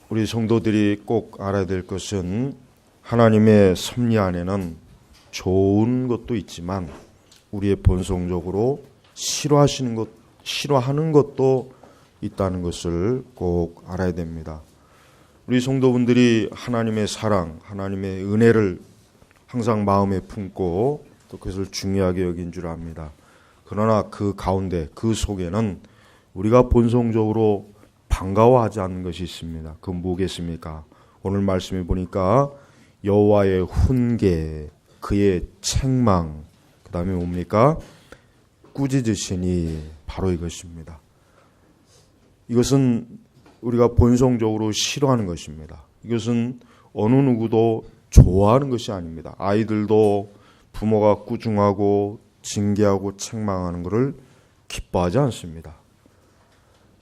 우리 성도들이 꼭 알아야 될 것은 하나님의 섭리 안에는 좋은 것도 있지만 우리의 본성적으로 싫어하는 것도 있다는 것을 꼭 알아야 됩니다. 우리 성도분들이 하나님의 사랑, 하나님의 은혜를 항상 마음에 품고 또 그것을 중요하게 여긴 줄 압니다. 그러나 그 가운데, 그 속에는 우리가 본성적으로 반가워하지 않는 것이 있습니다. 그건 뭐겠습니까? 오늘 말씀해 보니까 여호와의 훈계, 그의 책망, 그 다음에 뭡니까? 꾸짖으시니, 바로 이것입니다. 이것은 우리가 본성적으로 싫어하는 것입니다. 이것은 어느 누구도 좋아하는 것이 아닙니다. 아이들도 부모가 꾸중하고 징계하고 책망하는 것을 기뻐하지 않습니다.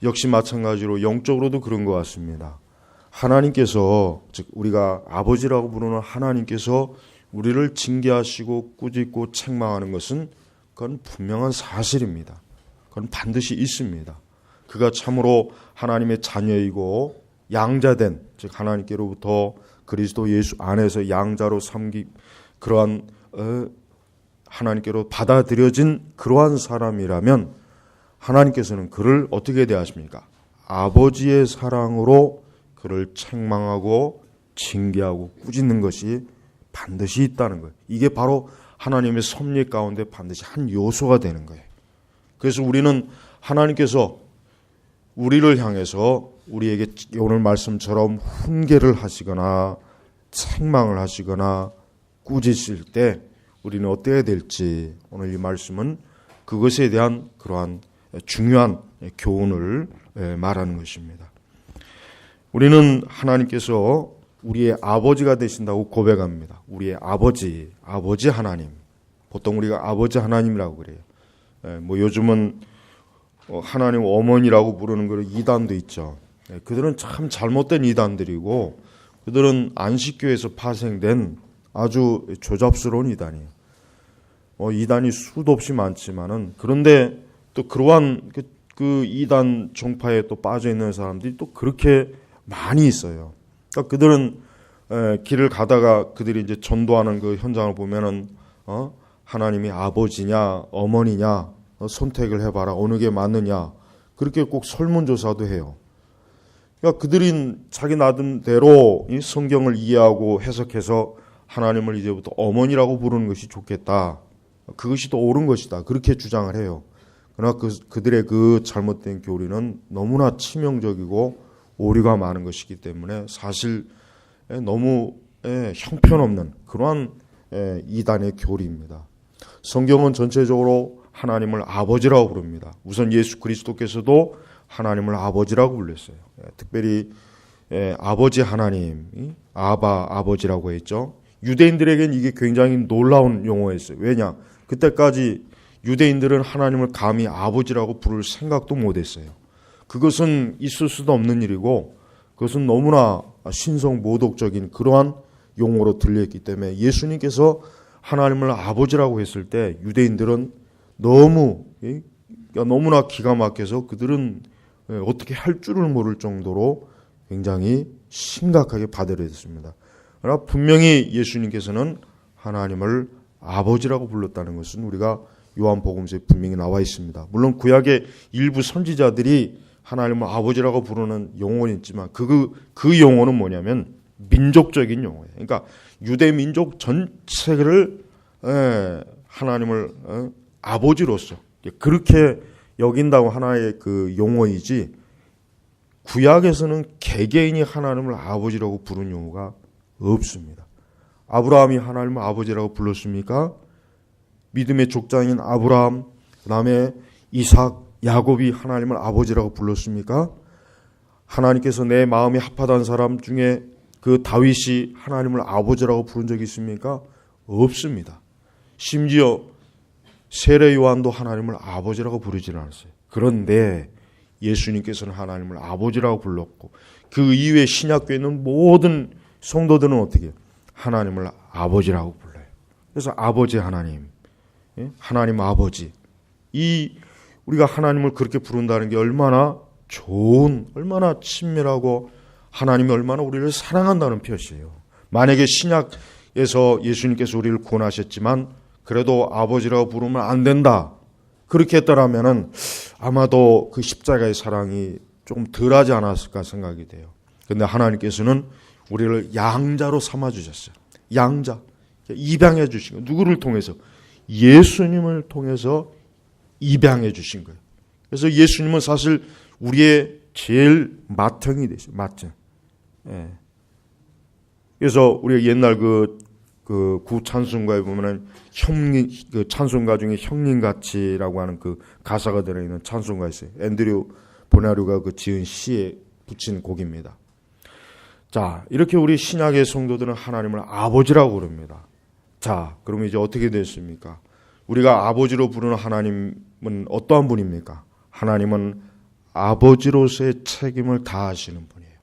역시 마찬가지로 영적으로도 그런 것 같습니다. 하나님께서, 즉 우리가 아버지라고 부르는 하나님께서 우리를 징계하시고 꾸짖고 책망하는 것은 그건 분명한 사실입니다. 그건 반드시 있습니다. 그가 참으로 하나님의 자녀이고 양자된, 즉 하나님께로부터 그리스도 예수 안에서 양자로 그러한 하나님께로 받아들여진 그러한 사람이라면 하나님께서는 그를 어떻게 대하십니까? 아버지의 사랑으로 그를 책망하고 징계하고 꾸짖는 것이 반드시 있다는 거예요. 이게 바로 하나님의 섭리 가운데 반드시 한 요소가 되는 거예요. 그래서 우리는 하나님께서 우리를 향해서 우리에게 오늘 말씀처럼 훈계를 하시거나 책망을 하시거나 꾸짖을 때 우리는 어때야 될지, 오늘 이 말씀은 그것에 대한 그러한 중요한 교훈을 말하는 것입니다. 우리는 하나님께서 우리의 아버지가 되신다고 고백합니다. 우리의 아버지 하나님. 보통 우리가 아버지 하나님이라고 그래요. 요즘은 하나님 어머니라고 부르는 그런 이단도 있죠. 그들은 참 잘못된 이단들이고 그들은 안식교에서 파생된 아주 조잡스러운 이단이에요. 이단이 수도 없이 많지만은, 그런데 또 그러한 그 이단 종파에 또 빠져 있는 사람들이 또 그렇게 많이 있어요. 그러니까 그들은 길을 가다가 그들이 이제 전도하는 그 현장을 보면은 하나님이 아버지냐 어머니냐 선택을 해봐라, 어느 게 맞느냐, 그렇게 꼭 설문조사도 해요. 그러니까 그들이 자기 나름대로 이 성경을 이해하고 해석해서 하나님을 이제부터 어머니라고 부르는 것이 좋겠다, 그것이 더 옳은 것이다, 그렇게 주장을 해요. 그러나 그들의 그 잘못된 교리는 너무나 치명적이고 오류가 많은 것이기 때문에 사실 너무 형편없는 그러한 이단의 교리입니다. 성경은 전체적으로 하나님을 아버지라고 부릅니다. 우선 예수 그리스도께서도 하나님을 아버지라고 불렀어요. 특별히 아버지 하나님, 아버지라고 했죠. 유대인들에게는 이게 굉장히 놀라운 용어였어요. 왜냐? 그때까지 유대인들은 하나님을 감히 아버지라고 부를 생각도 못했어요. 그것은 있을 수도 없는 일이고 그것은 너무나 신성모독적인 그러한 용어로 들렸기 때문에 예수님께서 하나님을 아버지라고 했을 때 유대인들은 너무나 기가 막혀서 그들은 어떻게 할 줄을 모를 정도로 굉장히 심각하게 받아들였습니다. 그러나 분명히 예수님께서는 하나님을 아버지라고 불렀다는 것은 우리가 요한복음서에 분명히 나와 있습니다. 물론 구약의 일부 선지자들이 하나님을 아버지라고 부르는 용어는 있지만 그 용어는 뭐냐면 민족적인 용어예요. 그러니까 유대 민족 전체를 하나님을 아버지로서 그렇게 여긴다고 하나의 그 용어이지, 구약에서는 개개인이 하나님을 아버지라고 부르는 용어가 없습니다. 아브라함이 하나님을 아버지라고 불렀습니까? 믿음의 족장인 아브라함, 그 다음에 이삭, 야곱이 하나님을 아버지라고 불렀습니까? 하나님께서 내 마음이 합하다는 사람 중에 그 다윗이 하나님을 아버지라고 부른 적이 있습니까? 없습니다. 심지어 세례 요한도 하나님을 아버지라고 부르지는 않았어요. 그런데 예수님께서는 하나님을 아버지라고 불렀고 그 이후에 신약교에 있는 모든 성도들은 어떻게 해요? 하나님을 아버지라고 불러요. 그래서 아버지 하나님, 하나님 아버지, 우리가 하나님을 그렇게 부른다는 게 얼마나 좋은, 얼마나 친밀하고 하나님이 얼마나 우리를 사랑한다는 표시예요. 만약에 신약에서 예수님께서 우리를 구원하셨지만 그래도 아버지라고 부르면 안 된다, 그렇게 했더라면은 아마도 그 십자가의 사랑이 조금 덜하지 않았을까 생각이 돼요. 그런데 하나님께서는 우리를 양자로 삼아주셨어요. 양자, 입양해 주신 거예요. 누구를 통해서? 예수님을 통해서 입양해 주신 거예요. 그래서 예수님은 사실 우리의 제일 맏형이 되죠. 맏형. 예. 그래서 우리가 옛날 그 구 찬송가에 보면은 형님, 그 찬송가 중에 형님같이라고 하는 그 가사가 들어있는 찬송가 있어요. 앤드류 보나류가 그 지은 시에 붙인 곡입니다. 자, 이렇게 우리 신약의 성도들은 하나님을 아버지라고 부릅니다. 자, 그러면 이제 어떻게 됐습니까? 우리가 아버지로 부르는 하나님은 어떠한 분입니까? 하나님은 아버지로서의 책임을 다하시는 분이에요.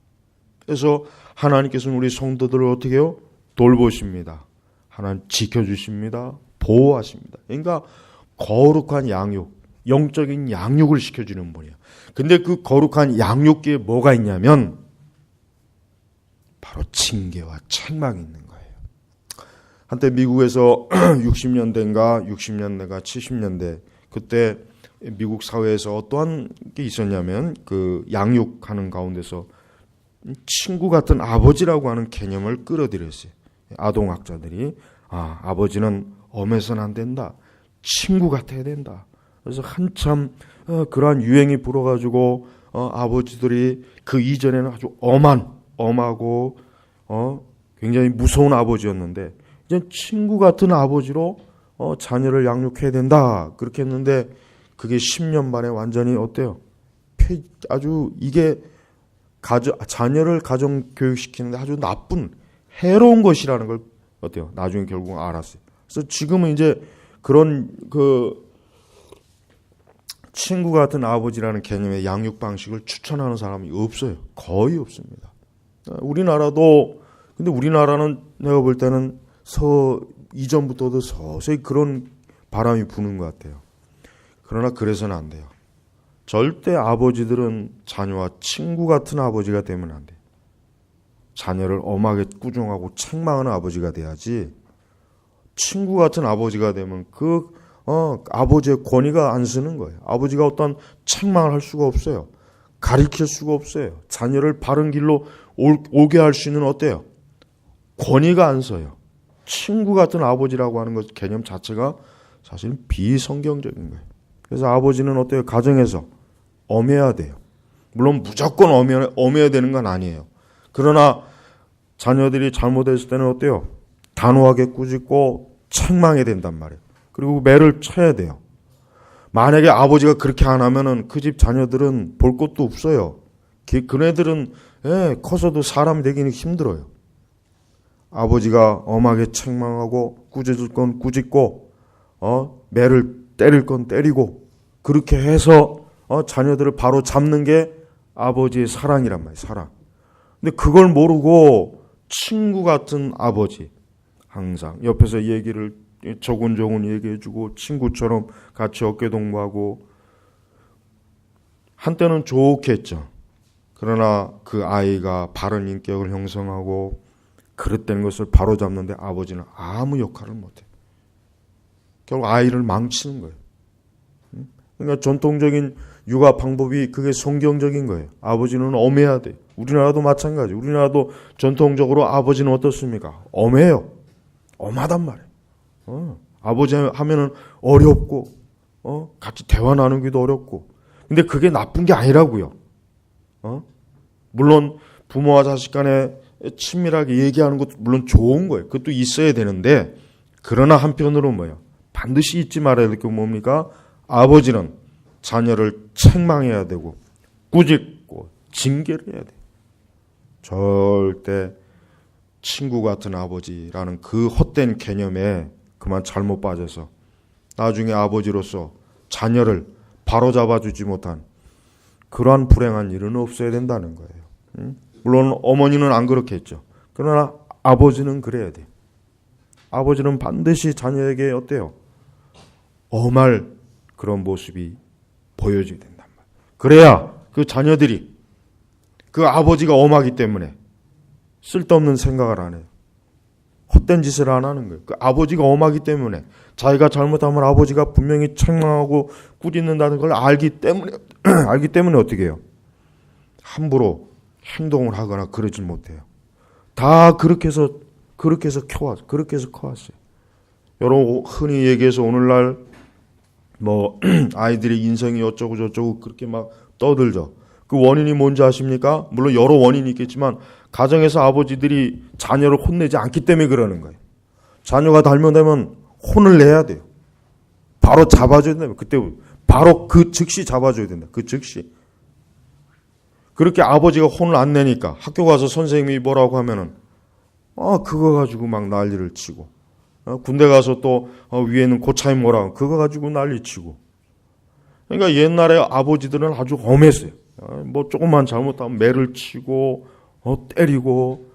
그래서 하나님께서는 우리 성도들을 어떻게 해요? 돌보십니다. 하나님 지켜주십니다. 보호하십니다. 그러니까 거룩한 양육, 영적인 양육을 시켜주는 분이에요. 근데 그 거룩한 양육기에 뭐가 있냐면 바로 징계와 책망이 있는 거예요. 한때 미국에서 60년대인가 60년대가 70년대 그때 미국 사회에서 어떠한 게 있었냐면 그 양육하는 가운데서 친구 같은 아버지라고 하는 개념을 끌어들였어요. 아동학자들이 아버지는 엄해서는 안 된다. 친구 같아야 된다. 그래서 한참 그러한 유행이 불어가지고 아버지들이 그 이전에는 아주 엄하고 굉장히 무서운 아버지였는데 이제 친구 같은 아버지로 자녀를 양육해야 된다. 그렇게 했는데 그게 10년 만에 완전히 어때요? 아주 이게 자녀를 가정 교육시키는데 아주 나쁜 해로운 것이라는 걸 어때요? 나중에 결국 알았어요. 그래서 지금은 이제 그런 그 친구 같은 아버지라는 개념의 양육 방식을 추천하는 사람이 없어요. 거의 없습니다. 근데 우리나라는 내가 볼 때는 이전부터도 서서히 그런 바람이 부는 것 같아요. 그러나 그래서는 안 돼요. 절대 아버지들은 자녀와 친구 같은 아버지가 되면 안 돼요. 자녀를 엄하게 꾸중하고 책망하는 아버지가 돼야지, 친구 같은 아버지가 되면 아버지의 권위가 안 쓰는 거예요. 아버지가 어떤 책망을 할 수가 없어요. 가르칠 수가 없어요. 자녀를 바른 길로 오게 할 수 있는 어때요? 권위가 안 서요. 친구 같은 아버지라고 하는 것 개념 자체가 사실 비성경적인 거예요. 그래서 아버지는 어때요? 가정에서 엄해야 돼요. 물론 무조건 엄해야 되는 건 아니에요. 그러나 자녀들이 잘못했을 때는 어때요? 단호하게 꾸짖고 책망해야 된단 말이에요. 그리고 매를 쳐야 돼요. 만약에 아버지가 그렇게 안 하면은 그 집 자녀들은 볼 것도 없어요. 그네들은 커서도 사람이 되기는 힘들어요. 아버지가 엄하게 책망하고 꾸짖을 건 꾸짖고 매를 때릴 건 때리고 그렇게 해서 자녀들을 바로 잡는 게 아버지의 사랑이란 말이에요. 사랑. 근데 그걸 모르고 친구 같은 아버지, 항상 옆에서 얘기를 조곤조곤 얘기해주고 친구처럼 같이 어깨동무하고 한때는 좋겠죠. 그러나 그 아이가 바른 인격을 형성하고 그릇된 것을 바로잡는데 아버지는 아무 역할을 못해요. 결국 아이를 망치는 거예요. 그러니까 전통적인 육아 방법이 그게 성경적인 거예요. 아버지는 엄해야 돼. 우리나라도 마찬가지. 우리나라도 전통적으로 아버지는 어떻습니까? 엄해요. 엄하단 말이에요. 아버지 하면은 어렵고, 같이 대화 나누기도 어렵고. 근데 그게 나쁜 게 아니라고요. 물론 부모와 자식 간에 친밀하게 얘기하는 것도 물론 좋은 거예요. 그것도 있어야 되는데, 그러나 한편으로 뭐예요? 반드시 잊지 말아야 될 게 뭡니까? 아버지는 자녀를 책망해야 되고 꾸짖고 징계를 해야 돼요. 절대 친구 같은 아버지라는 그 헛된 개념에 그만 잘못 빠져서 나중에 아버지로서 자녀를 바로잡아주지 못한 그러한 불행한 일은 없어야 된다는 거예요. 물론 어머니는 안 그렇게 했죠. 그러나 아버지는 그래야 돼요. 아버지는 반드시 자녀에게 어때요? 엄할 그런 모습이 보여줘야 된단 말이에요. 그래야 그 자녀들이 그 아버지가 엄하기 때문에 쓸데없는 생각을 안 해요. 헛된 짓을 안 하는 거예요. 그 아버지가 엄하기 때문에 자기가 잘못하면 아버지가 분명히 책망하고 꾸짖는다는 걸 알기 때문에 어떻게 해요? 함부로 행동을 하거나 그러질 못해요. 다 그렇게 해서 커왔어요. 여러분 흔히 얘기해서 오늘날 뭐 아이들의 인성이 어쩌고 저쩌고 그렇게 막 떠들죠. 그 원인이 뭔지 아십니까? 물론 여러 원인이 있겠지만 가정에서 아버지들이 자녀를 혼내지 않기 때문에 그러는 거예요. 자녀가 잘못되면 혼을 내야 돼요. 바로 잡아줘야 된다. 그때 바로 그 즉시 잡아줘야 된다. 그 즉시. 그렇게 아버지가 혼을 안 내니까 학교 가서 선생님이 뭐라고 하면은 그거 가지고 막 난리를 치고 군대 가서 또 위에는 고참이 뭐라고 그거 가지고 난리 치고. 그러니까 옛날에 아버지들은 아주 엄했어요. 뭐 조금만 잘못하면 매를 치고 때리고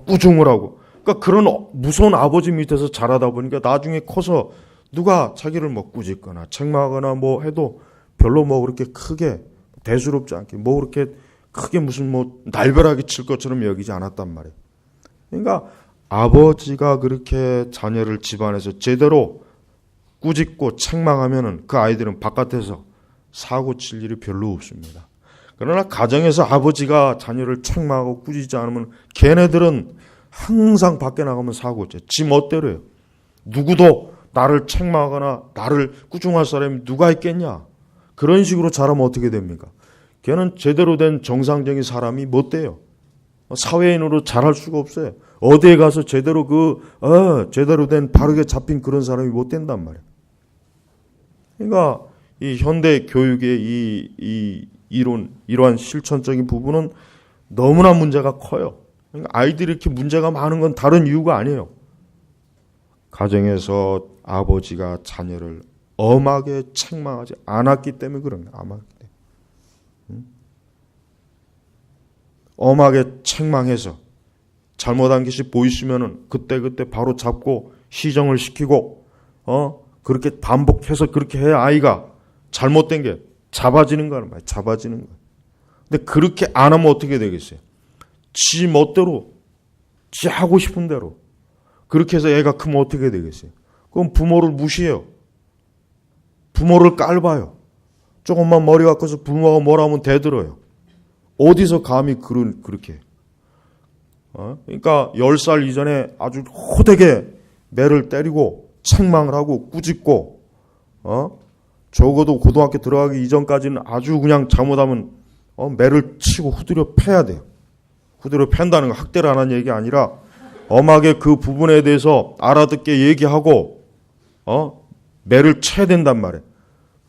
꾸중을 하고. 그러니까 그런 무서운 아버지 밑에서 자라다 보니까 나중에 커서 누가 자기를 뭐 꾸짖거나 책망하거나 뭐 해도 별로 뭐 그렇게 크게 대수롭지 않게 뭐 그렇게 크게 무슨 뭐 날벼락이 칠 것처럼 여기지 않았단 말이에요. 그러니까 아버지가 그렇게 자녀를 집안에서 제대로 꾸짖고 책망하면은 그 아이들은 바깥에서 사고 칠 일이 별로 없습니다. 그러나 가정에서 아버지가 자녀를 책망하고 꾸짖지 않으면 걔네들은 항상 밖에 나가면 사고 쳐. 지 멋대로요. 누구도 나를 책망하거나 나를 꾸중할 사람이 누가 있겠냐. 그런 식으로 자라면 어떻게 됩니까? 걔는 제대로 된 정상적인 사람이 못 돼요. 사회인으로 자랄 수가 없어요. 어디에 가서 제대로 제대로 된 바르게 잡힌 그런 사람이 못 된단 말이에요. 그러니까 이 현대 교육의 이 이러한 실천적인 부분은 너무나 문제가 커요. 그러니까 아이들이 이렇게 문제가 많은 건 다른 이유가 아니에요. 가정에서 아버지가 자녀를 엄하게 책망하지 않았기 때문에 그런 거예요. 엄하게. 엄하게 책망해서 잘못한 것이 보이시면은 그때 바로 잡고 시정을 시키고 그렇게 반복해서 그렇게 해야 아이가 잘못된 게 잡아지는 거란 말이에요. 잡아지는 거예요. 근데 그렇게 안 하면 어떻게 되겠어요? 지 멋대로 지 하고 싶은 대로 그렇게 해서 애가 크면 어떻게 되겠어요? 그럼 부모를 무시해요. 부모를 깔봐요. 조금만 머리가 커서 부모가 뭐라 하면 대들어요. 어디서 감히 그렇게. 그러니까 10살 이전에 아주 호되게 매를 때리고 책망을 하고 꾸짖고 적어도 고등학교 들어가기 이전까지는 아주 그냥 잘못하면 매를 치고 후드려 패야 돼요. 후드려 팬다는 건 학대를 안 하는 얘기 아니라 엄하게 그 부분에 대해서 알아듣게 얘기하고 매를 쳐야 된단 말이에요.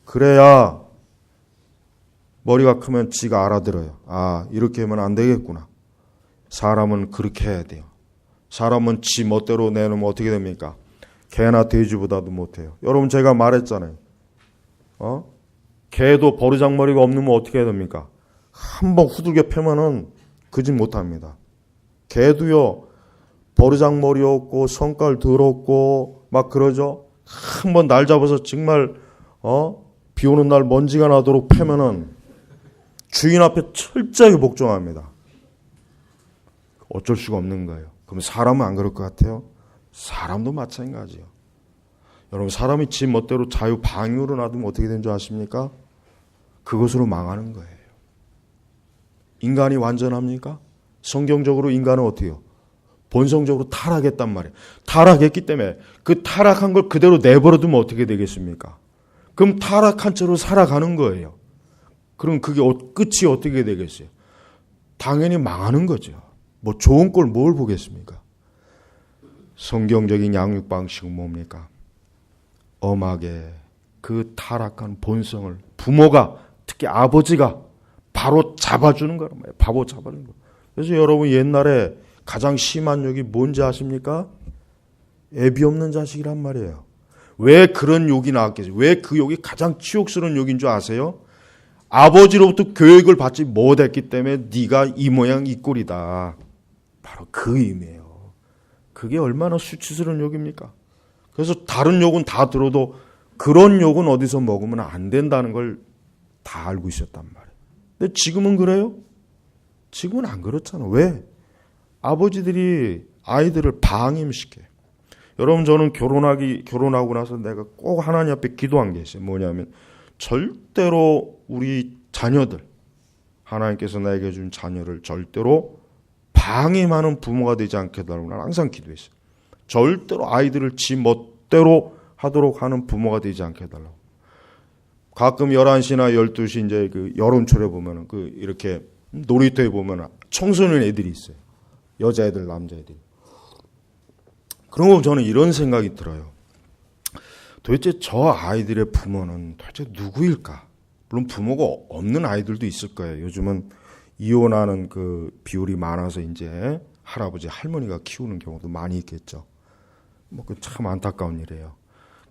그래야 머리가 크면 지가 알아들어요. 이렇게 하면 안 되겠구나. 사람은 그렇게 해야 돼요. 사람은 지 멋대로 내놓으면 어떻게 됩니까? 개나 돼지보다도 못해요. 여러분 제가 말했잖아요. 개도 버르장머리가 없으면 어떻게 해야 됩니까? 한번 후들겨 패면은 그 짓 못합니다. 개도요 버르장머리 없고 성깔 더럽고 막 그러죠. 한번 날 잡아서 정말 비 오는 날 먼지가 나도록 패면은 주인 앞에 철저하게 복종합니다. 어쩔 수가 없는 거예요. 그럼 사람은 안 그럴 것 같아요? 사람도 마찬가지예요. 여러분 사람이 지 멋대로 자유방위로 놔두면 어떻게 되는 줄 아십니까? 그것으로 망하는 거예요. 인간이 완전합니까? 성경적으로 인간은 어떻게 해요? 본성적으로 타락했단 말이에요. 타락했기 때문에 그 타락한 걸 그대로 내버려두면 어떻게 되겠습니까? 그럼 타락한 채로 살아가는 거예요. 그럼 그게 끝이 어떻게 되겠어요? 당연히 망하는 거죠. 뭐 좋은 꼴 뭘 보겠습니까? 성경적인 양육 방식은 뭡니까? 엄하게 그 타락한 본성을 부모가 특히 아버지가 바로 잡아주는 거란 말이에요. 바로 잡아주는 거. 그래서 여러분 옛날에 가장 심한 욕이 뭔지 아십니까? 애비 없는 자식이란 말이에요. 왜 그런 욕이 나왔겠어요? 왜 그 욕이 가장 치욕스러운 욕인 줄 아세요? 아버지로부터 교육을 받지 못했기 때문에 네가 이 모양 이 꼴이다. 바로 그 의미예요. 그게 얼마나 수치스러운 욕입니까? 그래서 다른 욕은 다 들어도 그런 욕은 어디서 먹으면 안 된다는 걸 다 알고 있었단 말이에요. 근데 지금은 그래요? 지금은 안 그렇잖아. 왜? 아버지들이 아이들을 방임시켜요. 여러분, 저는 결혼하고 나서 내가 꼭 하나님 앞에 기도한 게 있어요. 뭐냐면 절대로 우리 자녀들, 하나님께서 나에게 준 자녀를 절대로 방임하는 부모가 되지 않게 해달라고 나는 항상 기도했어요. 절대로 아이들을 지 멋대로 하도록 하는 부모가 되지 않게 해달라고. 가끔 11시나 12시 이제 그 여름철에 보면은 이렇게 놀이터에 보면은 청소년 애들이 있어요. 여자애들, 남자애들. 그런 거 저는 이런 생각이 들어요. 도대체 저 아이들의 부모는 도대체 누구일까? 물론 부모가 없는 아이들도 있을 거예요. 요즘은 이혼하는 그 비율이 많아서 이제 할아버지, 할머니가 키우는 경우도 많이 있겠죠. 뭐 그 참 안타까운 일이에요.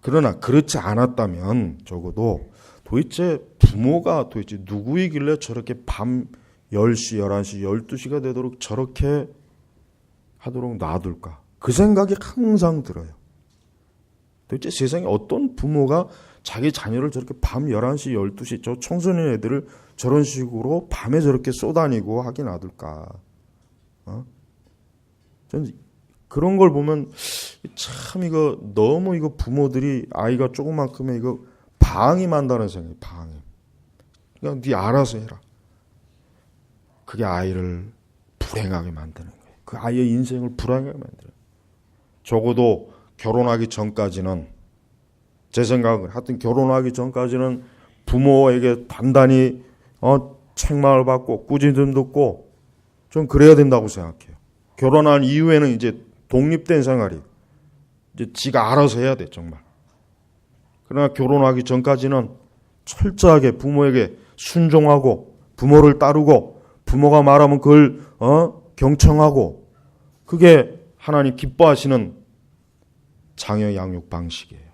그러나 그렇지 않았다면 적어도 도대체 부모가 도대체 누구이길래 저렇게 밤 10시, 11시, 12시가 되도록 저렇게 하도록 놔둘까? 그 생각이 항상 들어요. 도대체 세상에 어떤 부모가 자기 자녀를 저렇게 밤 11시, 12시 저 청소년 애들을 저런 식으로 밤에 저렇게 쏘다니고 하게 놔둘까? 저는 그런 걸 보면 참 이거 너무 이거 부모들이 아이가 조그만큼에 이거 방임한다는 생각이 방임. 그냥 네 알아서 해라. 그게 아이를 불행하게 만드는 거예요. 그 아이의 인생을 불행하게 만들어요. 적어도 결혼하기 전까지는 제 생각은 하여튼 결혼하기 전까지는 부모에게 단단히 책망을 받고 꾸짖음 듣고 좀 그래야 된다고 생각해요. 결혼한 이후에는 이제 독립된 생활이 이제 지가 알아서 해야 돼 정말. 그러나 결혼하기 전까지는 철저하게 부모에게 순종하고 부모를 따르고 부모가 말하면 그걸 경청하고 그게 하나님 기뻐하시는 자녀 양육 방식이에요.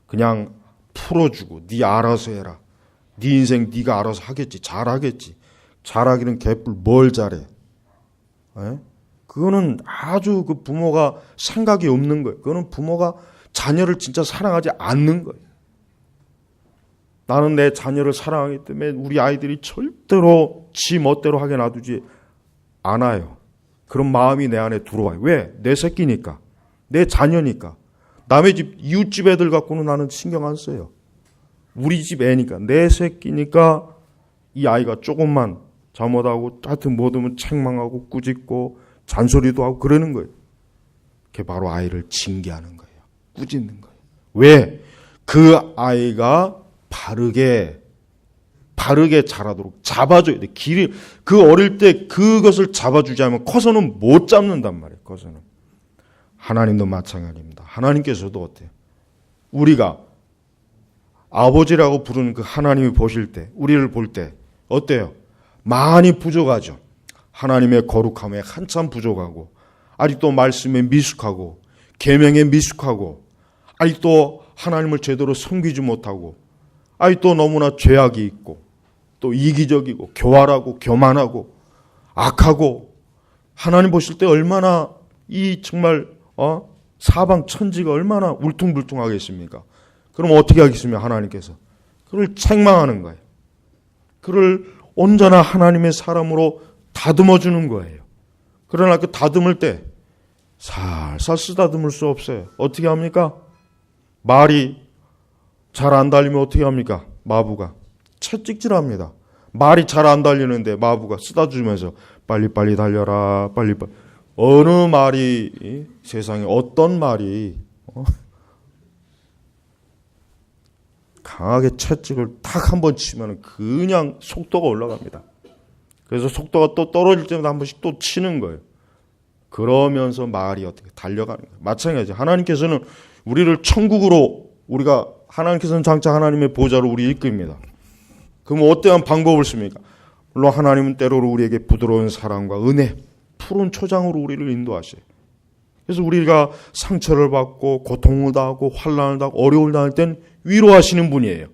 그냥 풀어주고 네 알아서 해라. 네 인생 네가 알아서 하겠지. 잘하겠지. 잘하기는 개뿔 뭘 잘해. 에? 그거는 아주 그 부모가 생각이 없는 거예요. 그거는 부모가 자녀를 진짜 사랑하지 않는 거예요. 나는 내 자녀를 사랑하기 때문에 우리 아이들이 절대로 지 멋대로 하게 놔두지 않아요. 그런 마음이 내 안에 들어와요. 왜? 내 새끼니까. 내 자녀니까. 남의 집, 이웃집 애들 갖고는 나는 신경 안 써요. 우리 집 애니까. 내 새끼니까 이 아이가 조금만 잘못하고 하여튼 뭐든 책망하고 꾸짖고 잔소리도 하고 그러는 거예요. 그게 바로 아이를 징계하는 거예요. 꾸짖는 거예요. 왜? 그 아이가 바르게 자라도록 잡아줘야 돼. 그 어릴 때 그것을 잡아주지 않으면 커서는 못 잡는단 말이에요. 커서는. 하나님도 마찬가지입니다. 하나님께서도 어때요? 우리가 아버지라고 부르는 그 하나님이 보실 때, 우리를 볼 때 어때요? 많이 부족하죠. 하나님의 거룩함에 한참 부족하고 아직도 말씀에 미숙하고 계명에 미숙하고 아직도 하나님을 제대로 섬기지 못하고 아직도 너무나 죄악이 있고 또 이기적이고 교활하고 교만하고 악하고 하나님 보실 때 얼마나 이 정말 사방 천지가 얼마나 울퉁불퉁하겠습니까? 그럼 어떻게 하겠습니까? 하나님께서 그를 책망하는 거예요. 그를 온전한 하나님의 사람으로 다듬어 주는 거예요. 그러나 그 다듬을 때 살살 쓰다듬을 수 없어요. 어떻게 합니까? 말이 잘 안 달리면 어떻게 합니까? 마부가 채찍질합니다. 말이 잘 안 달리는데 마부가 쓰다주면서 빨리빨리 달려라. 빨리빨리. 어느 말이 세상에 어떤 말이 강하게 채찍을 탁 한 번 치면 그냥 속도가 올라갑니다. 그래서 속도가 또 떨어질 때마다 한 번씩 또 치는 거예요. 그러면서 말이 어떻게 달려가는 거예요. 마찬가지 하나님께서는 우리를 천국으로 우리가 하나님께서는 장차 하나님의 보좌로 우리 이끌입니다. 그럼 어떠한 방법을 씁니까? 물론 하나님은 때로는 우리에게 부드러운 사랑과 은혜, 푸른 초장으로 우리를 인도하셔요. 그래서 우리가 상처를 받고 고통을 당하고 환난을 당하고 어려움을 당할 땐 위로하시는 분이에요.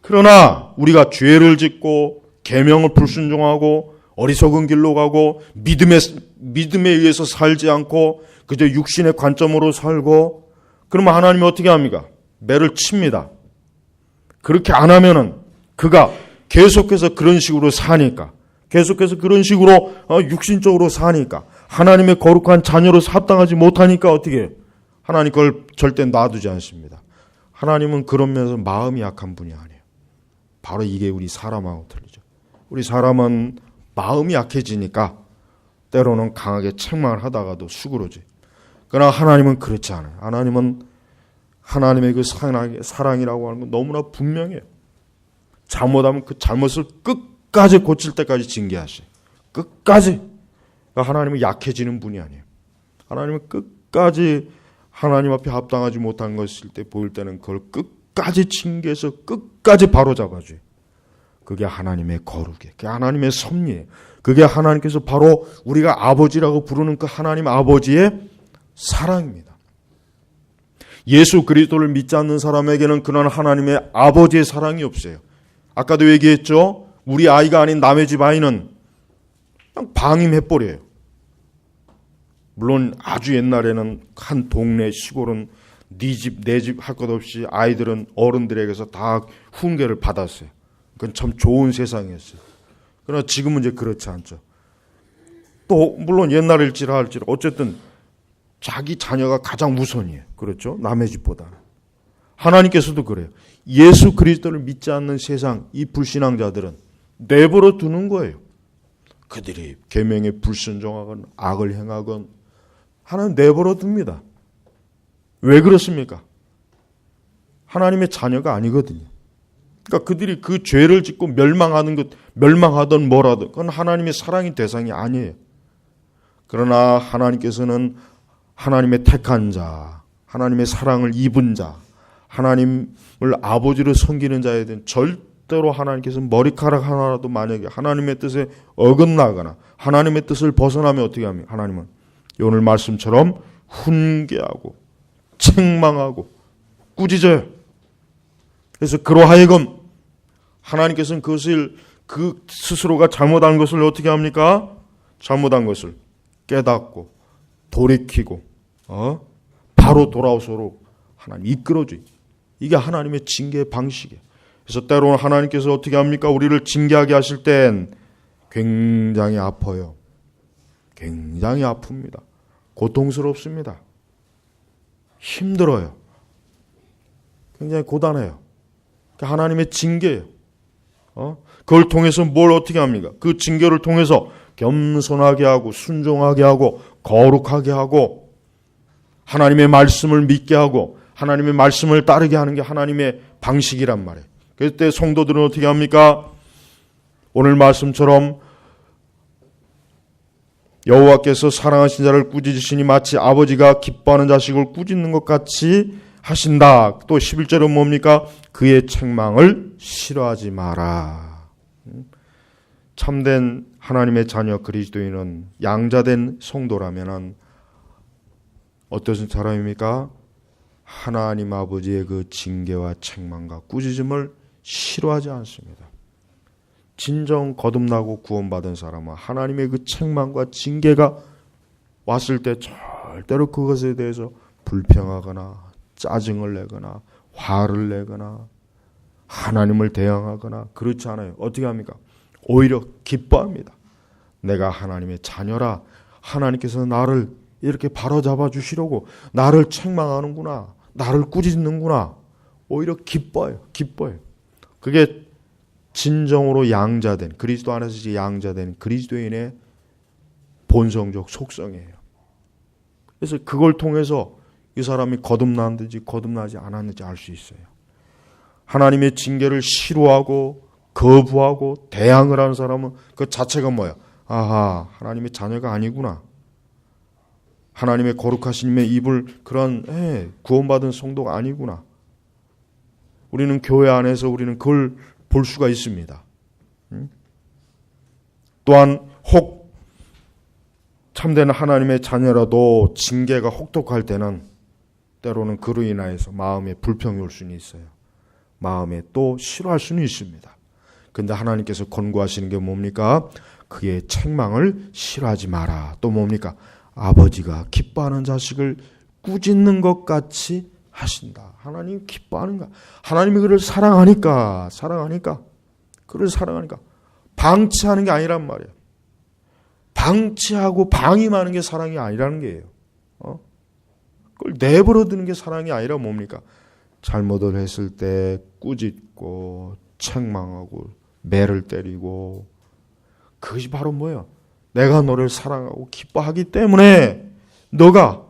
그러나 우리가 죄를 짓고 계명을 불순종하고 어리석은 길로 가고 믿음에 의해서 살지 않고 그저 육신의 관점으로 살고 그러면 하나님이 어떻게 합니까? 매를 칩니다. 그렇게 안 하면은 그가 계속해서 그런 식으로 사니까 계속해서 그런 식으로 육신적으로 사니까, 하나님의 거룩한 자녀로 합당하지 못하니까 어떻게 해요? 하나님 그걸 절대 놔두지 않습니다. 하나님은 그런 면에서 마음이 약한 분이 아니에요. 바로 이게 우리 사람하고 틀리죠. 우리 사람은 마음이 약해지니까 때로는 강하게 책망을 하다가도 수그러지. 그러나 하나님은 그렇지 않아요. 하나님은 하나님의 그 사랑이라고 하는 건 너무나 분명해요. 잘못하면 그 잘못을 끝까지 고칠 때까지 징계하셔요. 끝까지. 하나님은 약해지는 분이 아니에요. 하나님은 끝까지 하나님 앞에 합당하지 못한 것일 때 보일 때는 그걸 끝까지 징계해서 끝까지 바로잡아줘요. 그게 하나님의 거룩이에요. 그게 하나님의 섭리예요. 그게 하나님께서 바로 우리가 아버지라고 부르는 그 하나님 아버지의 사랑입니다. 예수 그리스도를 믿지 않는 사람에게는 그런 하나님의 아버지의 사랑이 없어요. 아까도 얘기했죠. 우리 아이가 아닌 남의 집 아이는 그냥 방임해버려요. 물론 아주 옛날에는 한 동네 시골은 네 집 내 집 할 것 없이 아이들은 어른들에게서 다 훈계를 받았어요. 그건 참 좋은 세상이었어요. 그러나 지금은 이제 그렇지 않죠. 또 물론 옛날일지라 할지라 어쨌든 자기 자녀가 가장 우선이에요. 그렇죠? 남의 집보다는. 하나님께서도 그래요. 예수 그리스도를 믿지 않는 세상 이 불신앙자들은 내버려 두는 거예요. 그들이 계명에 불순종하건 악을 행하건 하나님 내버려 둡니다. 왜 그렇습니까? 하나님의 자녀가 아니거든요. 그러니까 그들이 그 죄를 짓고 멸망하던 뭐라든 그건 하나님의 사랑의 대상이 아니에요. 그러나 하나님께서는 하나님의 택한 자, 하나님의 사랑을 입은 자, 하나님을 아버지로 섬기는 자에 대한 절대로 하나님께서 머리카락 하나라도 만약에 하나님의 뜻에 어긋나거나 하나님의 뜻을 벗어나면 어떻게 합니까? 하나님은 오늘 말씀처럼 훈계하고 책망하고 꾸짖어요. 그래서 그러하여금 하나님께서는 그것을 그 스스로가 잘못한 것을 어떻게 합니까? 잘못한 것을 깨닫고 돌이키고 바로 돌아오도록 하나님 이끌어줘요. 이게 하나님의 징계의 방식이에요. 그래서 때로는 하나님께서 어떻게 합니까? 우리를 징계하게 하실 땐 굉장히 아파요. 굉장히 아픕니다. 고통스럽습니다. 힘들어요. 굉장히 고단해요. 하나님의 징계예요. 그걸 통해서 뭘 어떻게 합니까? 그 징계를 통해서 겸손하게 하고 순종하게 하고 거룩하게 하고 하나님의 말씀을 믿게 하고 하나님의 말씀을 따르게 하는 게 하나님의 방식이란 말이에요. 그때 성도들은 어떻게 합니까? 오늘 말씀처럼 여호와께서 사랑하신 자를 꾸짖으시니 마치 아버지가 기뻐하는 자식을 꾸짖는 것 같이 하신다. 또 11절은 뭡니까? 그의 책망을 싫어하지 마라. 참된 하나님의 자녀 그리스도인은 양자된 성도라면 어떤 사람입니까? 하나님 아버지의 그 징계와 책망과 꾸짖음을 싫어하지 않습니다. 진정 거듭나고 구원받은 사람은 하나님의 그 책망과 징계가 왔을 때 절대로 그것에 대해서 불평하거나 짜증을 내거나 화를 내거나 하나님을 대항하거나 그렇지 않아요. 어떻게 합니까? 오히려 기뻐합니다. 내가 하나님의 자녀라. 하나님께서 나를 이렇게 바로잡아 주시려고 나를 책망하는구나. 나를 꾸짖는구나. 오히려 기뻐요. 그게 진정으로 양자된 그리스도 안에서 양자된 그리스도인의 본성적 속성이에요. 그래서 그걸 통해서 이 사람이 거듭났는지 거듭나지 않았는지 알 수 있어요. 하나님의 징계를 싫어하고 거부하고 대항을 하는 사람은 그 자체가 뭐야? 아하, 하나님의 자녀가 아니구나. 하나님의 거룩하신 힘에 입을 그런 구원받은 성도가 아니구나. 우리는 교회 안에서 우리는 그걸 볼 수가 있습니다. 또한 혹 참된 하나님의 자녀라도 징계가 혹독할 때는 때로는 그로 인하여서 마음에 불평이 올 수는 있어요. 마음에 또 싫어할 수는 있습니다. 근데 하나님께서 권고하시는 게 뭡니까? 그의 책망을 싫어하지 마라. 또 뭡니까? 아버지가 기뻐하는 자식을 꾸짖는 것 같이 하신다. 하나님 기뻐하는가? 하나님이 그를 사랑하니까 그를 사랑하니까 방치하는 게 아니란 말이에요. 방치하고 방임하는 게 사랑이 아니라는 게예요. 그걸 내버려 두는 게 사랑이 아니라 뭡니까? 잘못을 했을 때 꾸짖고 책망하고 매를 때리고, 그것이 바로 뭐예요? 내가 너를 사랑하고 기뻐하기 때문에 너가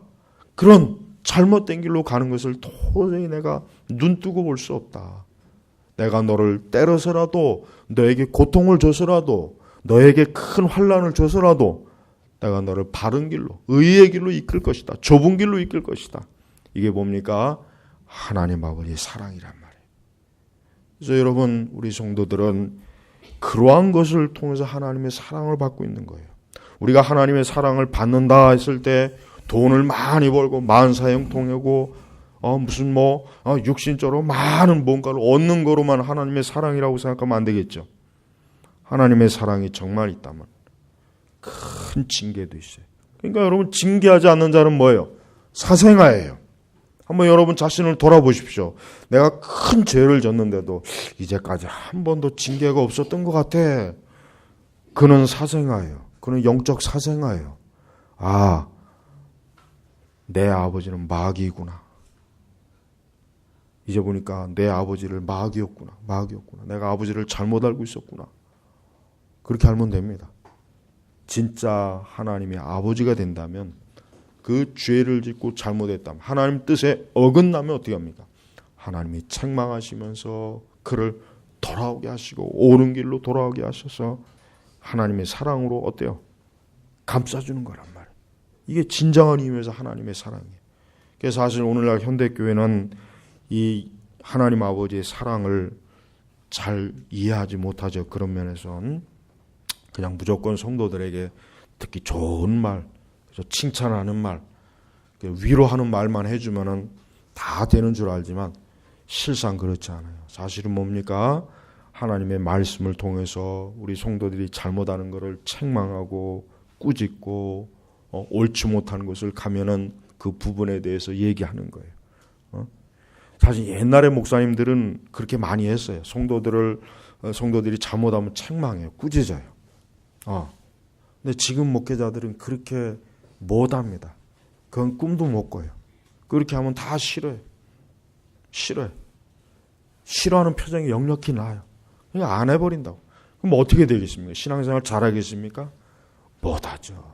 그런 잘못된 길로 가는 것을 도저히 내가 눈뜨고 볼 수 없다. 내가 너를 때려서라도, 너에게 고통을 줘서라도, 너에게 큰 환난을 줘서라도 내가 너를 바른 길로, 의의 길로 이끌 것이다. 좁은 길로 이끌 것이다. 이게 뭡니까? 하나님 아버지의 사랑이란 말이에요. 그래서 여러분, 우리 성도들은 그러한 것을 통해서 하나님의 사랑을 받고 있는 거예요. 우리가 하나님의 사랑을 받는다 했을 때 돈을 많이 벌고 만사형통하고 무슨 육신적으로 많은 뭔가를 얻는 거로만 하나님의 사랑이라고 생각하면 안 되겠죠. 하나님의 사랑이 정말 있다면 큰 징계도 있어요. 그러니까 여러분, 징계하지 않는 자는 뭐예요? 사생아예요. 한번 여러분 자신을 돌아보십시오. 내가 큰 죄를 졌는데도 이제까지 한 번도 징계가 없었던 것 같아. 그는 사생아예요. 그는 영적 사생아예요. 아, 내 아버지는 마귀구나. 이제 보니까 내 아버지를 마귀였구나. 내가 아버지를 잘못 알고 있었구나. 그렇게 알면 됩니다. 진짜 하나님의 아버지가 된다면, 그 죄를 짓고 잘못했다면, 하나님 뜻에 어긋나면 어떻게 합니까? 하나님이 책망하시면서 그를 돌아오게 하시고 옳은 길로 돌아오게 하셔서 하나님의 사랑으로 어때요? 감싸주는 거란 말이에요. 이게 진정한 의미에서 하나님의 사랑이에요. 그래서 사실 오늘날 현대교회는 이 하나님 아버지의 사랑을 잘 이해하지 못하죠. 그런 면에서는 그냥 무조건 성도들에게 듣기 좋은 말, 칭찬하는 말, 위로하는 말만 해주면은 다 되는 줄 알지만 실상 그렇지 않아요. 사실은 뭡니까? 하나님의 말씀을 통해서 우리 성도들이 잘못하는 것을 책망하고 꾸짖고 옳지 못하는 것을 가면은 그 부분에 대해서 얘기하는 거예요. 사실 옛날에 목사님들은 그렇게 많이 했어요. 성도들이 잘못하면 책망해요, 꾸짖어요. 근데 지금 목회자들은 그렇게 못합니다. 그건 꿈도 못 꿔요. 그렇게 하면 다 싫어요. 싫어하는 표정이 역력히 나요. 그냥 안 해버린다고. 그럼 어떻게 되겠습니까? 신앙생활 잘하겠습니까? 못하죠.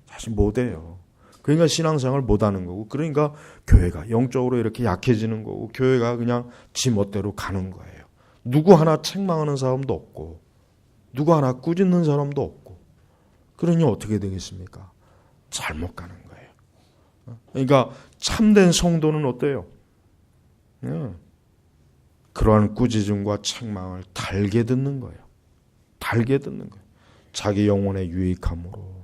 사실 못해요. 그러니까 신앙생활 못하는 거고, 그러니까 교회가 영적으로 이렇게 약해지는 거고, 교회가 그냥 지 멋대로 가는 거예요. 누구 하나 책망하는 사람도 없고, 누구 하나 꾸짖는 사람도 없고, 그러니 어떻게 되겠습니까? 잘못 가는 거예요. 그러니까 참된 성도는 어때요? 그러한 꾸짖음과 책망을 달게 듣는 거예요. 자기 영혼의 유익함으로,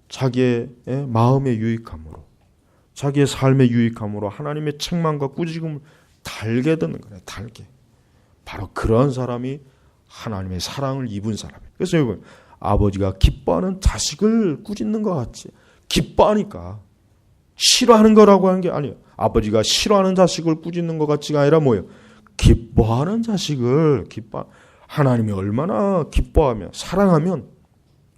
자기의 마음의 유익함으로, 자기의 삶의 유익함으로 하나님의 책망과 꾸짖음을 달게 듣는 거예요. 달게. 바로 그런 사람이 하나님의 사랑을 입은 사람이에요. 그래서 여러분, 아버지가 기뻐하는 자식을 꾸짖는 것 같지, 기뻐하니까 싫어하는 거라고 하는 게 아니에요. 아버지가 싫어하는 자식을 꾸짖는 것 같지가 아니라 뭐예요? 기뻐하는 자식을 하나님이 얼마나 기뻐하며 사랑하면,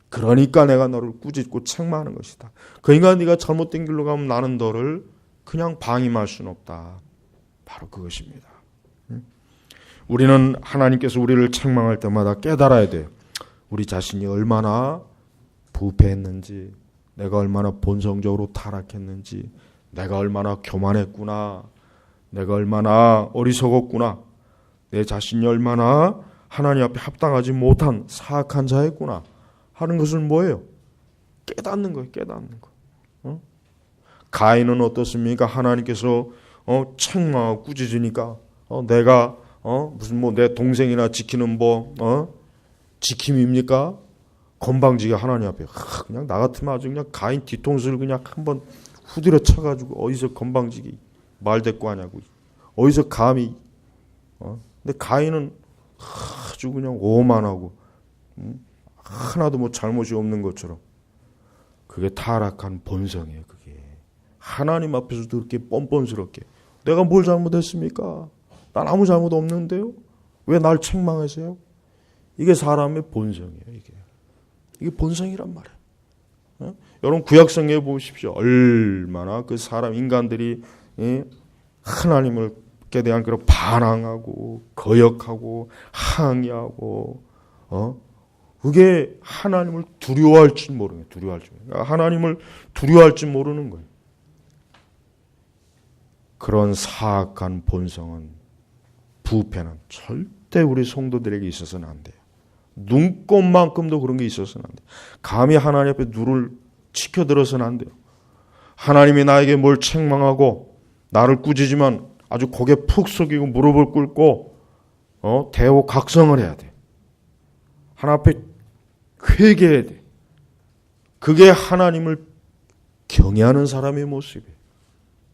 그러니까 내가 너를 꾸짖고 책망하는 것이다. 그러니까 네가 잘못된 길로 가면 나는 너를 그냥 방임할 수는 없다. 바로 그것입니다. 우리는 하나님께서 우리를 책망할 때마다 깨달아야 돼요. 우리 자신이 얼마나 부패했는지, 내가 얼마나 본성적으로 타락했는지, 내가 얼마나 교만했구나, 내가 얼마나 어리석었구나, 내 자신이 얼마나 하나님 앞에 합당하지 못한 사악한 자였구나 하는 것을 뭐예요? 깨닫는 거예요. 가인은 어떻습니까? 하나님께서 책망하고 꾸짖으니까 내가 무슨 내 동생이나 지키는 지킴입니까? 건방지게 하나님 앞에 그냥 나 같으면 아주 그냥 가인 뒤통수를 그냥 한번 후드려 쳐가지고 어디서 건방지게 말대꾸 하냐고, 어디서 감히. 근데 가인은 아주 그냥 오만하고 하나도 잘못이 없는 것처럼. 그게 타락한 본성이에요. 그게 하나님 앞에서도 그렇게 뻔뻔스럽게 내가 뭘 잘못했습니까? 난 아무 잘못 없는데요? 왜 날 책망하세요? 이게 사람의 본성이에요. 이게 본성이란 말이에요. 여러분 구약성경에 보십시오. 얼마나 그 사람 인간들이 하나님께 대한 그런 반항하고 거역하고 항의하고 그게 하나님을 두려워할 줄 모르는 거예요. 두려워할 줄. 하나님을 두려워할 줄 모르는 거예요. 그런 사악한 본성은 부패는 절대 우리 성도들에게 있어서는 안 돼요. 눈꼽만큼도 그런 게 있어서는 안 돼요. 감히 하나님 앞에 눈을 치켜들어서는 안 돼요. 하나님이 나에게 뭘 책망하고 나를 꾸짖으면 아주 고개 푹 숙이고 무릎을 꿇고 대호 각성을 해야 돼. 하나님 앞에 회개해야 돼. 그게 하나님을 경외하는 사람의 모습이에요.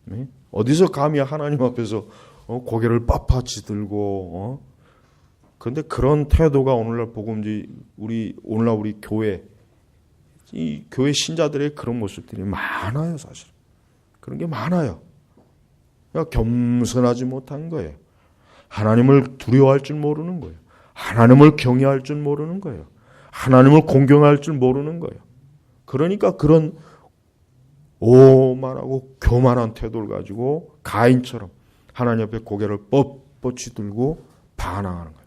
네? 어디서 감히 하나님 앞에서 고개를 빳빳이 들고 그런데 그런 태도가 오늘날 복음지 오늘날 우리 교회 이 교회 신자들의 그런 모습들이 많아요. 사실 그런 게 많아요. 그러니까 겸손하지 못한 거예요. 하나님을 두려워할 줄 모르는 거예요. 하나님을 경외할 줄 모르는 거예요. 하나님을 공경할 줄 모르는 거예요. 그러니까 그런 오만하고 교만한 태도를 가지고 가인처럼 하나님 앞에 고개를 뻣뻣이 들고 반항하는 거예요.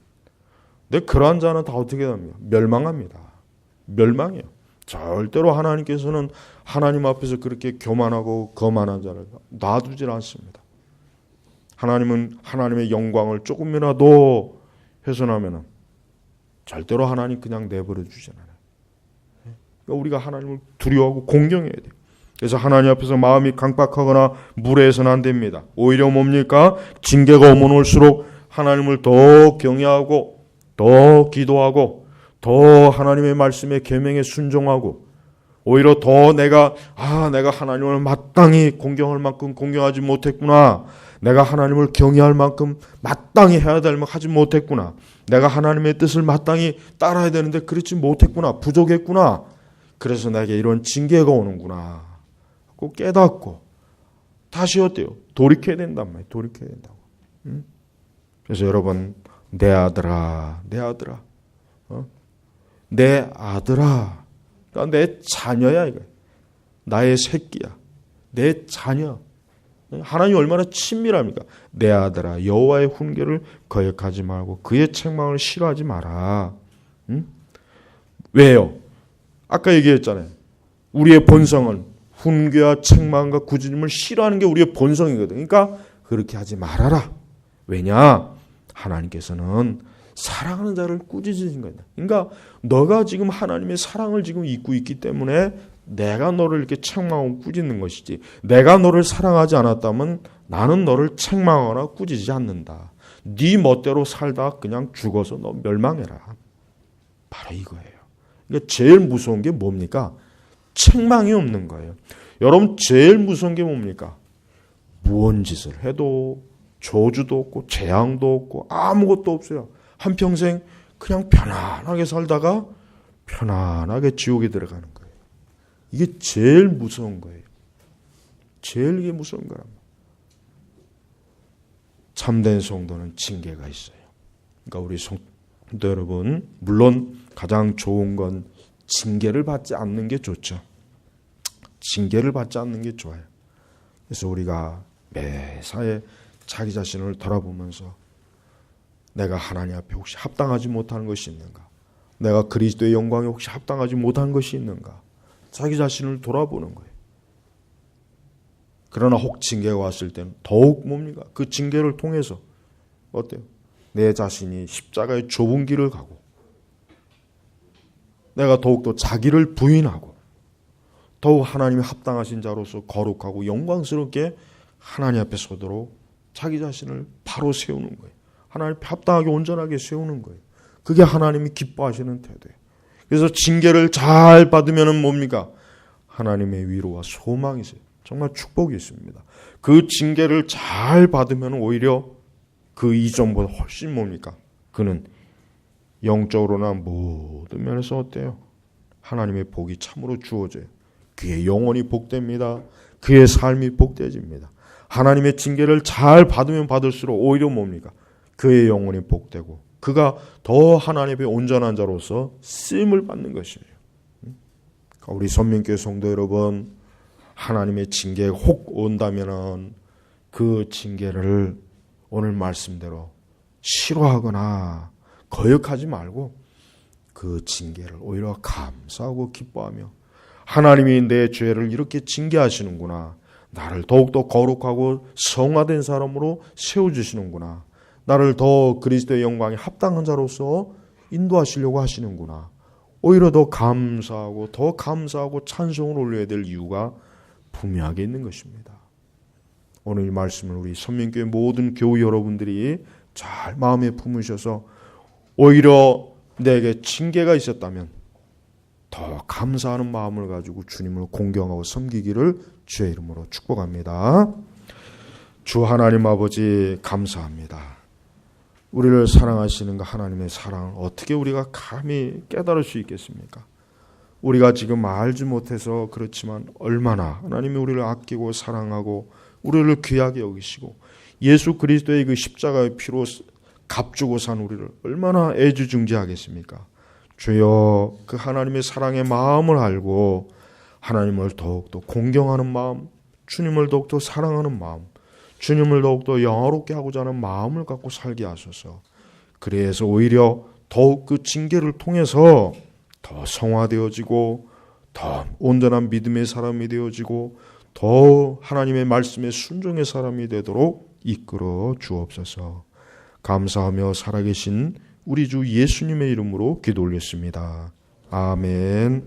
근데 그러한 자는 다 어떻게 됩니까? 멸망합니다. 멸망해요. 절대로 하나님께서는 하나님 앞에서 그렇게 교만하고 거만한 자를 놔두질 않습니다. 하나님은 하나님의 영광을 조금이라도 훼손하면 절대로 하나님 그냥 내버려 주지 않아요. 그러니까 우리가 하나님을 두려워하고 공경해야 돼요. 그래서 하나님 앞에서 마음이 강박하거나 무례해서는 안 됩니다. 오히려 뭡니까? 징계가 오면 올수록 하나님을 더 경외하고 더 기도하고 더 하나님의 말씀에 계명에 순종하고 오히려 더 내가 하나님을 마땅히 공경할 만큼 공경하지 못했구나. 내가 하나님을 경외할 만큼 마땅히 해야 될 만큼 하지 못했구나. 내가 하나님의 뜻을 마땅히 따라야 되는데 그렇지 못했구나. 부족했구나. 그래서 내게 이런 징계가 오는구나. 꼭 깨닫고 다시 어때요? 돌이켜야 된단 말이에요. 돌이켜야 된다고. 그래서 여러분 내 아들아 내 아들아 내 아들아 그러니까 내 자녀야 이거. 나의 새끼야. 내 자녀. 하나님이 얼마나 친밀합니까? 내 아들아 여호와의 훈계를 거역하지 말고 그의 책망을 싫어하지 마라. 왜요? 아까 얘기했잖아요. 우리의 본성은 훈계와 책망과 꾸짖음을 싫어하는 게 우리의 본성이거든. 그러니까 그렇게 하지 말아라. 왜냐? 하나님께서는 사랑하는 자를 꾸짖으신 거다. 그러니까 너가 지금 하나님의 사랑을 지금 잊고 있기 때문에 내가 너를 이렇게 책망하고 꾸짖는 것이지 내가 너를 사랑하지 않았다면 나는 너를 책망하거나 꾸짖지 않는다. 네 멋대로 살다 그냥 죽어서 너 멸망해라. 바로 이거예요. 그러니까 제일 무서운 게 뭡니까? 책망이 없는 거예요. 여러분 제일 무서운 게 뭡니까? 무언 짓을 해도 저주도 없고 재앙도 없고 아무것도 없어요. 한평생 그냥 편안하게 살다가 편안하게 지옥에 들어가는 거예요. 이게 제일 무서운 거예요. 제일 이게 무서운 거랍니다. 참된 성도는 징계가 있어요. 그러니까 우리 성도 여러분 물론 가장 좋은 건 징계를 받지 않는 게 좋죠. 징계를 받지 않는 게 좋아요. 그래서 우리가 매사에 자기 자신을 돌아보면서 내가 하나님 앞에 혹시 합당하지 못하는 것이 있는가? 내가 그리스도의 영광에 혹시 합당하지 못한 것이 있는가? 자기 자신을 돌아보는 거예요. 그러나 혹 징계가 왔을 때는 더욱 뭡니까? 그 징계를 통해서 어때요? 내 자신이 십자가의 좁은 길을 가고 내가 더욱더 자기를 부인하고 더욱 하나님이 합당하신 자로서 거룩하고 영광스럽게 하나님 앞에 서도록 자기 자신을 바로 세우는 거예요. 하나님 앞에 합당하게 온전하게 세우는 거예요. 그게 하나님이 기뻐하시는 태도예요. 그래서 징계를 잘 받으면 뭡니까? 하나님의 위로와 소망이 있어요. 정말 축복이 있습니다. 그 징계를 잘 받으면 오히려 그 이전보다 훨씬 뭡니까? 그는 영적으로나 모든 면에서 어때요? 하나님의 복이 참으로 주어져요. 그의 영혼이 복됩니다. 그의 삶이 복되집니다. 하나님의 징계를 잘 받으면 받을수록 오히려 뭡니까? 그의 영혼이 복되고 그가 더 하나님의 온전한 자로서 쓰임을 받는 것이에요. 우리 선민교회 성도 여러분, 하나님의 징계 혹 온다면은 그 징계를 오늘 말씀대로 싫어하거나 거역하지 말고 그 징계를 오히려 감사하고 기뻐하며, 하나님이 내 죄를 이렇게 징계하시는구나, 나를 더욱더 거룩하고 성화된 사람으로 세워주시는구나, 나를 더 그리스도의 영광에 합당한 자로서 인도하시려고 하시는구나, 오히려 더 감사하고 찬송을 올려야 될 이유가 분명하게 있는 것입니다. 오늘 이 말씀을 우리 선민교회 모든 교우 여러분들이 잘 마음에 품으셔서 오히려 내게 징계가 있었다면 더 감사하는 마음을 가지고 주님을 공경하고 섬기기를 주의 이름으로 축복합니다. 주 하나님 아버지 감사합니다. 우리를 사랑하시는 그 하나님의 사랑을 어떻게 우리가 감히 깨달을 수 있겠습니까? 우리가 지금 알지 못해서 그렇지만 얼마나 하나님이 우리를 아끼고 사랑하고 우리를 귀하게 여기시고 예수 그리스도의 그 십자가의 피로 값주고 산 우리를 얼마나 애지중지하겠습니까? 주여, 그 하나님의 사랑의 마음을 알고 하나님을 더욱더 공경하는 마음, 주님을 더욱더 사랑하는 마음, 주님을 더욱더 영화롭게 하고자 하는 마음을 갖고 살게 하소서. 그래서 오히려 더욱 그 징계를 통해서 더 성화되어지고 더 온전한 믿음의 사람이 되어지고 더 하나님의 말씀에 순종의 사람이 되도록 이끌어 주옵소서. 감사하며 살아계신 우리 주 예수님의 이름으로 기도 올렸습니다. 아멘.